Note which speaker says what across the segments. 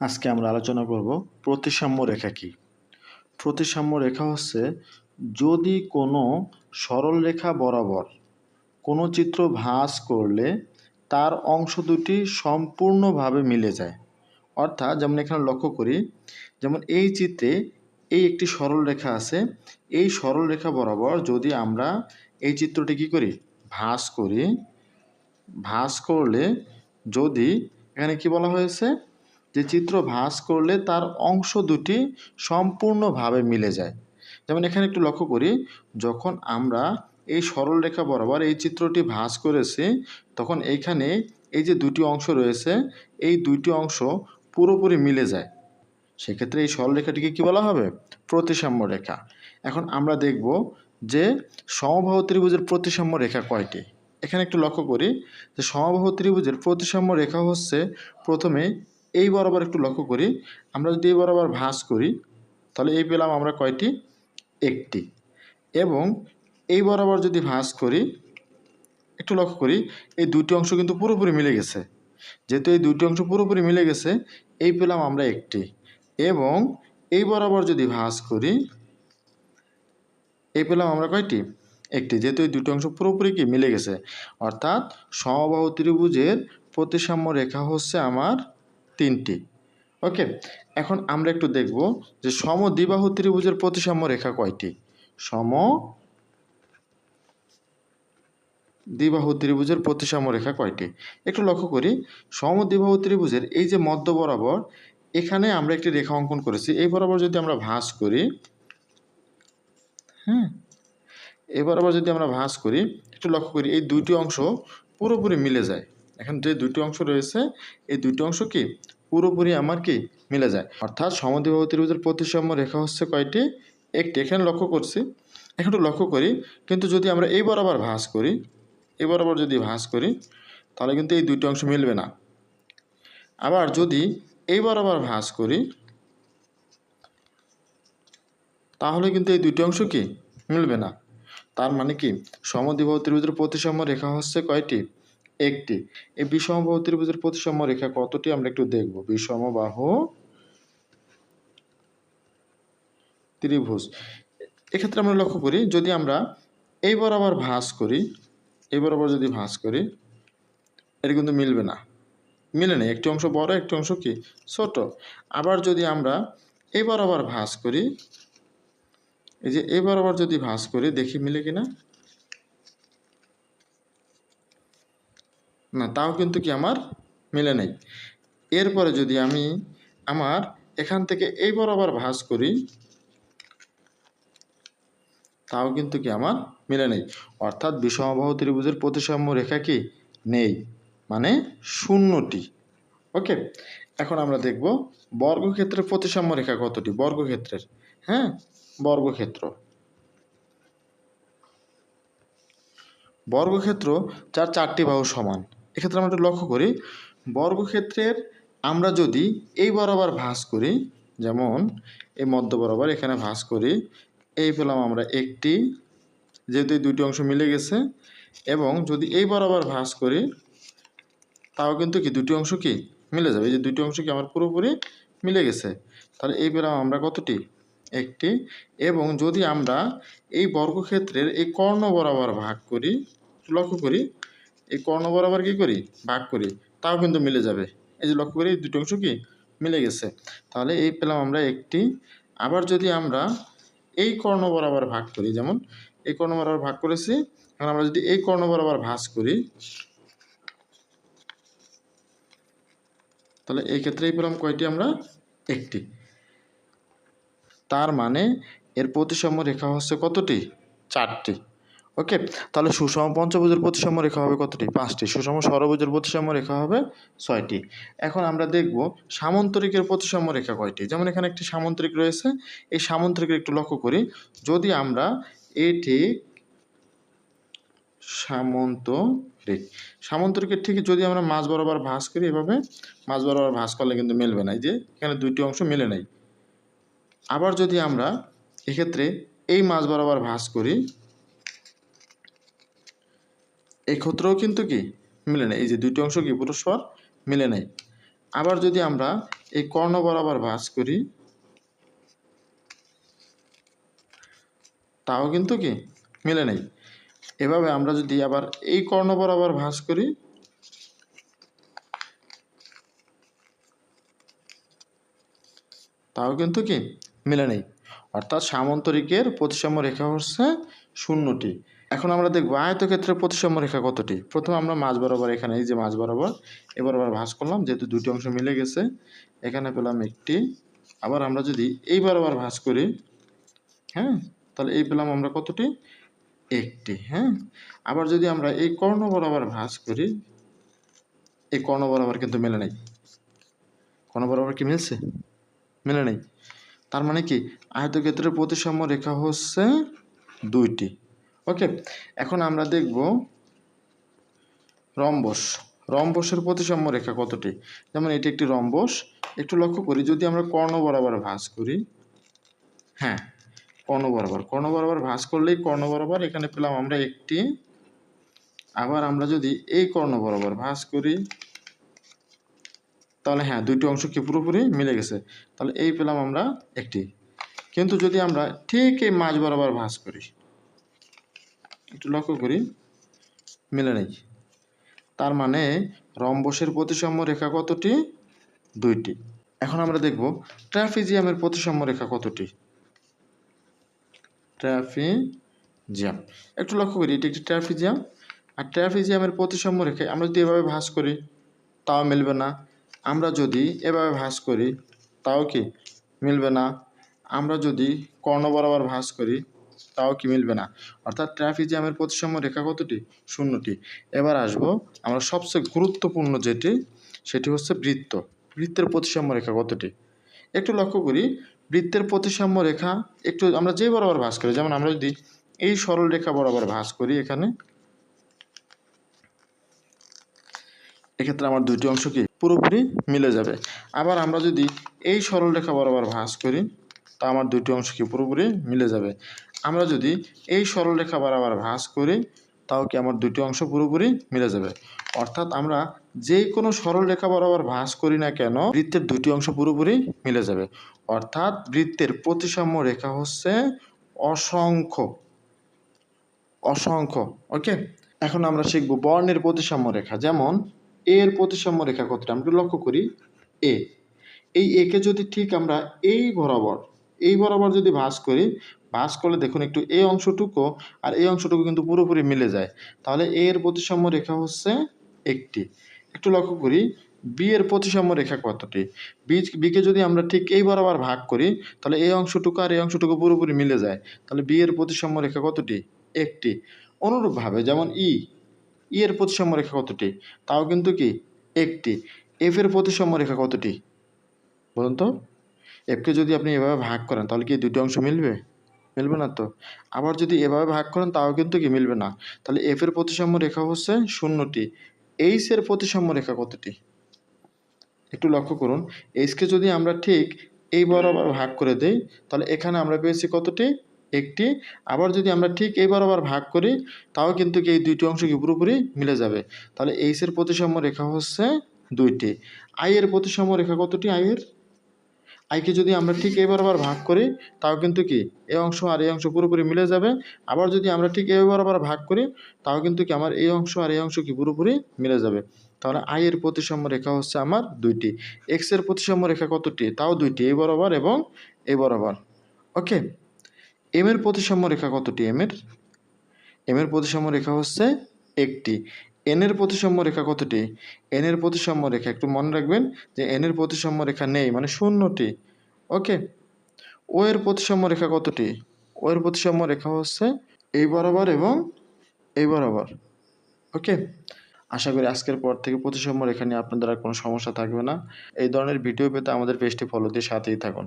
Speaker 1: আজকে আমরা আলোচনা করব প্রতিসাম্য রেখা কি। প্রতিসাম্য রেখা হচ্ছে যদি কোনো সরল রেখা বরাবর কোনো চিত্র ভাঁজ করলে তার অংশ দুটি সম্পূর্ণভাবে মিলে যায়। অর্থাৎ যেমন এখানে লক্ষ্য করি, যেমন এই চিত্রে এই একটি সরল রেখা আছে, এই সরল রেখা বরাবর যদি আমরা এই চিত্রটি কী করি, ভাঁজ করি, ভাঁজ করলে যদি এখানে কি বলা হয়েছে যে চিত্র ভাঁজ করলে তার অংশ দুটি সম্পূর্ণভাবে মিলে যায়। যেমন এখানে একটু লক্ষ্য করি, যখন আমরা এই সরল রেখা বরাবর এই চিত্রটি ভাঁজ করেছি তখন এইখানে এই যে দুটি অংশ রয়েছে এই দুইটি অংশ পুরোপুরি মিলে যায়। সেক্ষেত্রে এই সরলরেখাটিকে কী বলা হবে, প্রতিসাম্য রেখা। এখন আমরা দেখব যে সমবাহু ত্রিভুজের প্রতিসাম্য রেখা কয়টি। এখানে একটু লক্ষ্য করি যে সমবাহু ত্রিভুজের প্রতিসাম্য রেখা হচ্ছে, প্রথমে এই বরাবর একটু লক্ষ্য করি, আমরা যদি এই বরাবর ভাঁজ করি তাহলে এই পেলাম আমরা কয়টি, একটি। এবং এই বরাবর যদি ভাঁজ করি, একটু লক্ষ্য করি এই দুটি অংশ কিন্তু পুরোপুরি মিলে গেছে। যেহেতু এই দুটি অংশ পুরোপুরি মিলে গেছে এই পেলাম আমরা একটি। এবং এই বরাবর যদি ভাঁজ করি এই পেলাম আমরা কয়টি, একটি। যেহেতু এই দুটি অংশ পুরোপুরি কি মিলে গেছে, অর্থাৎ সমবাহু ত্রিভুজের প্রতিসাম্য রেখা হচ্ছে আমার তিনটি। ওকে, এখন আমরা একটু দেখব যে সমদ্বিবাহু ত্রিভুজের প্রতিসাম্য রেখা কয়টি। সমদ্বিবাহু ত্রিভুজের প্রতিসাম্য রেখা কয়টি, একটু লক্ষ্য করি। সমদ্বিবাহু ত্রিভুজের এই যে মধ্য বরাবর এখানে আমরা একটি রেখা অঙ্কন করেছি, এই বরাবর যদি আমরা ভাঁজ করি, এই বরাবর যদি আমরা ভাঁজ করি, একটু লক্ষ্য করি এই দুইটি অংশ পুরোপুরি মিলে যায়। এখন যে দুইটি অংশ রয়েছে এই দুইটি অংশ কি পুরোপুরি আমার কি মিলে যায়। অর্থাৎ সমদ্বিবাহু ত্রিভুজের প্রতিসাম্য রেখা হচ্ছে কয়টি, একটি। এখানে লক্ষ্য করছি, এখন একটু লক্ষ্য করি, কিন্তু যদি আমরা এই বরাবর ভাঁজ করি, এই বরাবর যদি ভাঁজ করি তাহলে কিন্তু এই দুইটি অংশ মিলবে না। আবার যদি এই বরাবর ভাঁজ করি তাহলে কিন্তু এই দুইটি অংশ কি মিলবে না। তার মানে কি সমদ্বিবাহু ত্রিভুজের প্রতিসাম্য রেখা হচ্ছে কয়টি, একটি। এই বিষমবাহু ত্রিভুজের প্রতিসাম্য রেখা কতটি আমরা একটু দেখব। বিষমবাহু ত্রিভুজ, এক্ষেত্রে আমরা লক্ষ্য করি যদি আমরা এই বরাবর ভাঁজ করি, এই বরাবর যদি ভাঁজ করি এটা কিন্তু মিলবে না, মিলে নেই, একটি অংশ বড় একটি অংশ কি ছোট। আবার যদি আমরা এই বরাবর ভাঁজ করি, এই যে এই বরাবর যদি ভাঁজ করি দেখি মিলে কিনা, না, তাও কিন্তু কি আমার মিলে নেই। এরপরে যদি আমি আমার এখান থেকে এই বরাবর ভাঁজ করি তাও কিন্তু কি আমার মিলে নেই। অর্থাৎ বিষমবাহু ত্রিভুজের প্রতিসাম্য রেখা কি নেই, মানে শূন্যটি। ওকে, এখন আমরা দেখব বর্গক্ষেত্রের প্রতিসাম্য রেখা কতটি। বর্গক্ষেত্রের, বর্গক্ষেত্র, বর্গক্ষেত্র যার চারটি বাহু সমান। এক্ষেত্রে আমরা একটু লক্ষ্য করি, বর্গক্ষেত্রের আমরা যদি এই বরাবর ভাঁজ করি, যেমন এই মধ্য বরাবর এখানে ভাঁজ করি, এই পেলাম আমরা একটি, যেহেতু এই দুটি অংশ মিলে গেছে। এবং যদি এই বরাবর ভাঁজ করি তাও কিন্তু কি দুটি অংশ কি মিলে যাবে, এই যে দুটি অংশ কি আমার পুরোপুরি মিলে গেছে। তাহলে এই পেলাম আমরা কতটি, একটি। এবং যদি আমরা এই বর্গক্ষেত্রের এই কর্ণ বরাবর ভাগ করি, লক্ষ্য করি এই কর্ণ বরাবর কী করি, ভাগ করি, তাও কিন্তু মিলে যাবে। এই যে লক্ষ্য করি দুটো অংশ কি মিলে গেছে, তাহলে এই পেলাম আমরা একটি। আবার যদি আমরা এই কর্ণ বরাবর ভাগ করি, যেমন এই কর্ণ বরাবর ভাগ করেছি, এখন আমরা যদি এই কর্ণ বরাবর ভাঁজ করি তাহলে এই ক্ষেত্রেই পেলাম কয়টি আমরা, একটি। তার মানে এর প্রতিসাম্য রেখা হচ্ছে কতটি, চারটি। ওকে, তাহলে সুষম পঞ্চভুজের প্রতিসাম্য রেখা হবে কতটি, পাঁচটি। সুষম ষড়ভুজের প্রতিসাম্য রেখা হবে ছয়টি। এখন আমরা দেখব সামন্তরিকের প্রতিসাম্য রেখা কয়টি। যেমন এখানে একটি সামন্তরিক রয়েছে, এই সামন্তরিকের একটু লক্ষ্য করি, যদি আমরা এটি সামন্তরিক, সামন্তরিকের ঠিক যদি আমরা মাঝ বরাবর ভাঁজ করি, এভাবে মাঝ বরাবর ভাঁজ করলে কিন্তু মিলবে না, এই যে এখানে দুইটি অংশ মিলে নাই। আবার যদি আমরা এক্ষেত্রে এই মাঝ বরাবর ভাঁজ করি, এই ক্ষেত্রেও কিন্তু কি মিলে নেই, এই যে দুইটি অংশ কি পরস্পর মিলে নেই। আবার যদি আমরা এই কর্ণ বরাবর ভাঁজ করি, তাও কিন্তু কি মিলে নেই। এভাবে আমরা যদি আবার এই কর্ণ বরাবর ভাঁজ করি, তাও কিন্তু কি মিলে নেই। অর্থাৎ সামান্তরিকের প্রতিসাম্য রেখা হচ্ছে 0টি। এখন আমরা দেখব আয়তক্ষেত্রের প্রতিসাম্য রেখা কতটি। প্রথমে আমরা মাঝ বরাবর, এখানে এই যে মাঝ বরাবর এ বরাবর ভাঁজ করলাম, যেহেতু দুটি অংশ মিলে গেছে, এখানে পেলাম একটি। আবার আমরা যদি এই বরাবর ভাঁজ করি, হ্যাঁ, তাহলে এই পেলাম আমরা কতটি, একটি। হ্যাঁ, আবার যদি আমরা এই কর্ণ বরাবর ভাঁজ করি, এই কর্ণ বরাবর কিন্তু মেলে নেই। কর্ণ বরাবর কি মিলছে? মেলে নেই। তার মানে কি আয়তক্ষেত্রের প্রতিসাম্য রেখা হচ্ছে 2টি। ওকে, এখন আমরা দেখব রম্বস। রম্বসের প্রতিসাম্য রেখা কতটি। যেমন এটি একটি রম্বস। একটু লক্ষ্য করি, যদি আমরা কর্ণ বরাবর ভাঁজ করি, হ্যাঁ, কর্ণ বরাবর ভাঁজ করলেই কর্ণ বরাবর এখানে পেলাম আমরা একটি। আবার আমরা যদি এই কর্ণ বরাবর ভাঁজ করি, তাহলে হ্যাঁ, দুইটি অংশ কি পুরোপুরি মিলে গেছে, তাহলে এই পেলাম আমরা একটি। কিন্তু যদি আমরা ঠিক এই মাঝ বরাবর ভাঁজ করি, একটু লক্ষ্য করি, মিলে নেই। তার মানে রম্বসের প্রতিসাম্য রেখা কতটি? 2টি। এখন আমরা দেখব ট্রাপিজিয়ামের প্রতিসাম্য রেখা কতটি। ট্রাপিজিয়াম, একটু লক্ষ্য করি, এটি একটি ট্রাপিজিয়াম। আর ট্রাপিজিয়ামের প্রতিসাম্য রেখা আমরা যদি এভাবে ভাঁজ করি, তাও মিলবে না। আমরা যদি এভাবে ভাঁজ করি, তাও কি মিলবে না। আমরা যদি কর্ণ বরাবর ভাঁজ করি, তাও কি মিলবে না। অর্থাৎ ট্রাপিজিয়ামের প্রতিসাম্য রেখা কতটি? 0টি। এবার আসবো আমরা সবচেয়ে গুরুত্বপূর্ণ যেটি, সেটি হচ্ছে বৃত্ত। বৃত্তের প্রতিসাম্য রেখা কতটি। একটু লক্ষ্য করি, বৃত্তের প্রতিসাম্য রেখা একটু আমরা যে বরাবর ভাঁজ করি, যেমন আমরা যদি এই সরল রেখা বরাবর ভাঁজ করি, এক্ষেত্রে আমার দুইটি অংশ কি পুরোপুরি মিলে যাবে। আবার আমরা যদি এই সরল রেখা বরাবর ভাঁজ করি, তা আমার দুইটি অংশ কি পুরোপুরি মিলে যাবে। আমরা যদি এই সরল রেখা বরাবর ভাঁজ করি, তাও কি আমার দুটি অংশ পুরোপুরি মিলে যাবে। অর্থাৎ আমরা যে কোনো সরল রেখা বরাবর ভাঁজ করি না কেন, বৃত্তের দুটি অংশ পুরোপুরি মিলে যাবে। অর্থাৎ বৃত্তের প্রতিসাম্য রেখা হচ্ছে অসংখ্য। ওকে, এখন আমরা শিখব বর্ণের প্রতিসাম্য রেখা। যেমন এর প্রতিসাম্য রেখা কতটা, আমরা লক্ষ্য করি এ। এই একে যদি ঠিক আমরা এই বরাবর যদি ভাঁজ করি, ভাঁজ করলে দেখুন একটু এই অংশটুকু আর এই অংশটুকু কিন্তু পুরোপুরি মিলে যায়। তাহলে এর প্রতিসাম্য রেখা হচ্ছে একটি। একটু লক্ষ্য করি বি এর প্রতিসাম্য রেখা কতটি। বিকে যদি আমরা ঠিক এই বরাবর ভাগ করি, তাহলে এই অংশটুকু আর এই অংশটুকু পুরোপুরি মিলে যায়। তাহলে বি এর প্রতিসাম্য রেখা কতটি? একটি। অনুরূপভাবে যেমন এর প্রতিসাম্য রেখা কতটি, তাও কিন্তু কি একটি। এফ এর প্রতিসাম্য রেখা কতটি বলুন তো। এফকে যদি আপনি এভাবে ভাগ করেন, তাহলে কি দুটি অংশ মিলবে? মিলবে না তো। আবার যদি এভাবে ভাগ করেন, তাও কিন্তু কি মিলবে না। তাহলে এফ এর প্রতিসাম্য রেখা হচ্ছে 0টি। এইচ এর প্রতিসাম্য রেখা কতটি একটু লক্ষ্য করুন। এইচকে যদি আমরা ঠিক এই বরাবর ভাগ করে দেই, তাহলে এখানে আমরা পেয়েছি কতটি? একটি। আবার যদি আমরা ঠিক এই বরাবর ভাগ করি, তাও কিন্তু এই দুইটি অংশ কি পুরোপুরি মিলে যাবে। তাহলে এইচ এর প্রতিসাম্য রেখা হচ্ছে 2টি। আই এর প্রতিসাম্য রেখা কতটি? আইকে যদি আমরা ঠিক এই বরাবর ভাগ করি, তাও কিন্তু কি এই অংশ আর এই অংশ পুরোপুরি মিলে যাবে। আবার যদি আমরা ঠিক এই বরাবর ভাগ করি, তাও কিন্তু কি আমার এই অংশ আর এই অংশ কি পুরোপুরি মিলে যাবে। তাহলে আই এর প্রতিসাম্য রেখা হচ্ছে আমার 2টি। এক্স এর প্রতিসাম্য রেখা কতটি? তাও 2টি, এই বরাবর এবং এই বরাবর। ওকে, এম এর প্রতিসাম্য রেখা কতটি? এম এর প্রতিসাম্য রেখা হচ্ছে একটি। এন এর প্রতিসাম্য রেখা কতটি? এন এর প্রতিসাম্য রেখা একটু মনে রাখবেন যে এন এর প্রতিসাম্য রেখা নেই, মানে 0টি। ওকে, ও এর প্রতিসাম্য রেখা কতটি? ও এর প্রতিসাম্য রেখা হচ্ছে এই বরাবর এবং এই বরাবর। ওকে, আশা করি আজকের পর থেকে প্রতিসাম্য রেখা নিয়ে আপনাদের আর কোনো সমস্যা থাকবে না। এই ধরনের ভিডিও পেতে আমাদের পেজটি ফলো দিয়ে সাথেই থাকুন।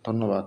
Speaker 1: ধন্যবাদ।